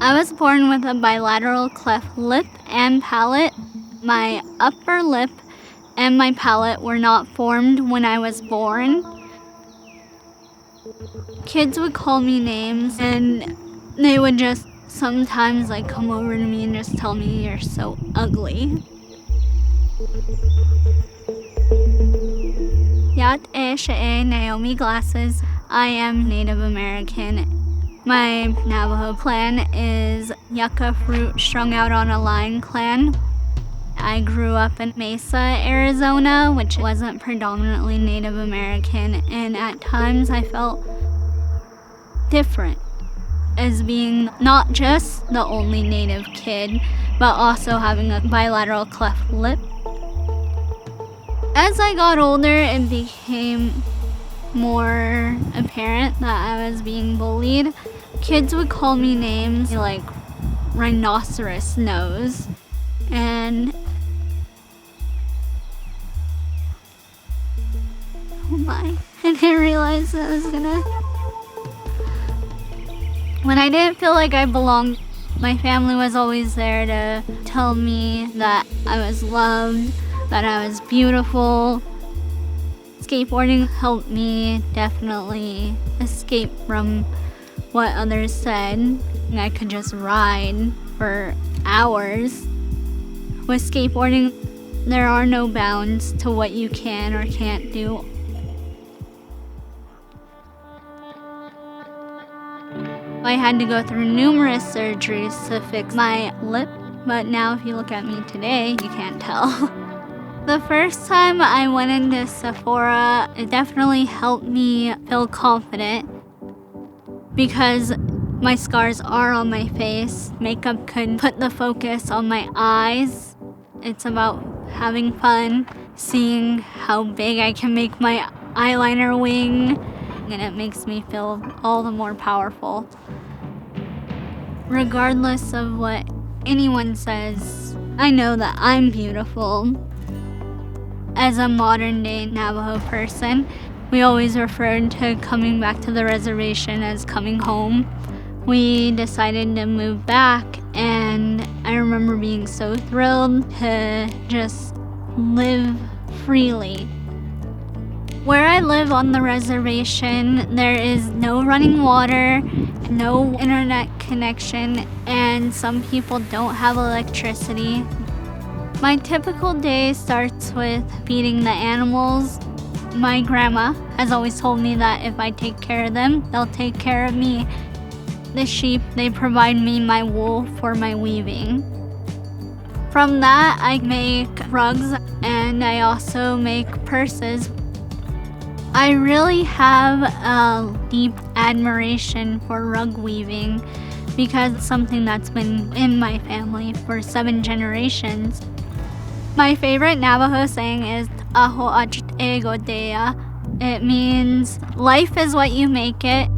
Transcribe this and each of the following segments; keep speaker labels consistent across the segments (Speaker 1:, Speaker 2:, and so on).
Speaker 1: I was born with a bilateral cleft lip and palate. My upper lip and my palate were not formed when I was born. Kids would call me names and they would just sometimes come over to me and just tell me, "You're so ugly." Yat e she'e Naiomi glasses. I am Native American. My Navajo clan is Yucca fruit strung out on a line clan. I grew up in Mesa, Arizona, which wasn't predominantly Native American, and at times I felt different as being not just the only Native kid, but also having a bilateral cleft lip. As I got older, it became more apparent that I was being bullied. Kids would call me names like Rhinoceros nose, and oh my, I didn't realize I was gonna. When I didn't feel like I belonged, my family was always there to tell me that I was loved, that I was beautiful. Skateboarding helped me definitely escape from what others said. I could just ride for hours. With skateboarding, there are no bounds to what you can or can't do. I had to go through numerous surgeries to fix my lip, but now if you look at me today, you can't tell. The first time I went into Sephora, it definitely helped me feel confident because my scars are on my face. Makeup could put the focus on my eyes. It's about having fun, seeing how big I can make my eyeliner wing, and it makes me feel all the more powerful. Regardless of what anyone says, I know that I'm beautiful. As a modern-day Navajo person, we always referred to coming back to the reservation as coming home. We decided to move back, and I remember being so thrilled to just live freely. Where I live on the reservation, there is no running water, no internet connection, and some people don't have electricity. My typical day starts with feeding the animals. My grandma has always told me that if I take care of them, they'll take care of me. The sheep, they provide me my wool for my weaving. From that, I make rugs and I also make purses. I really have a deep admiration for rug weaving because it's something that's been in my family for 7 generations. My favorite Navajo saying is "Aho achit ego dea." It means life is what you make it.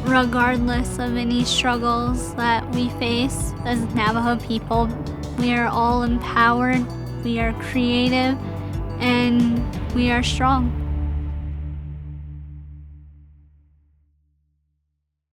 Speaker 1: Regardless of any struggles that we face as Navajo people, we are all empowered, we are creative, and we are strong.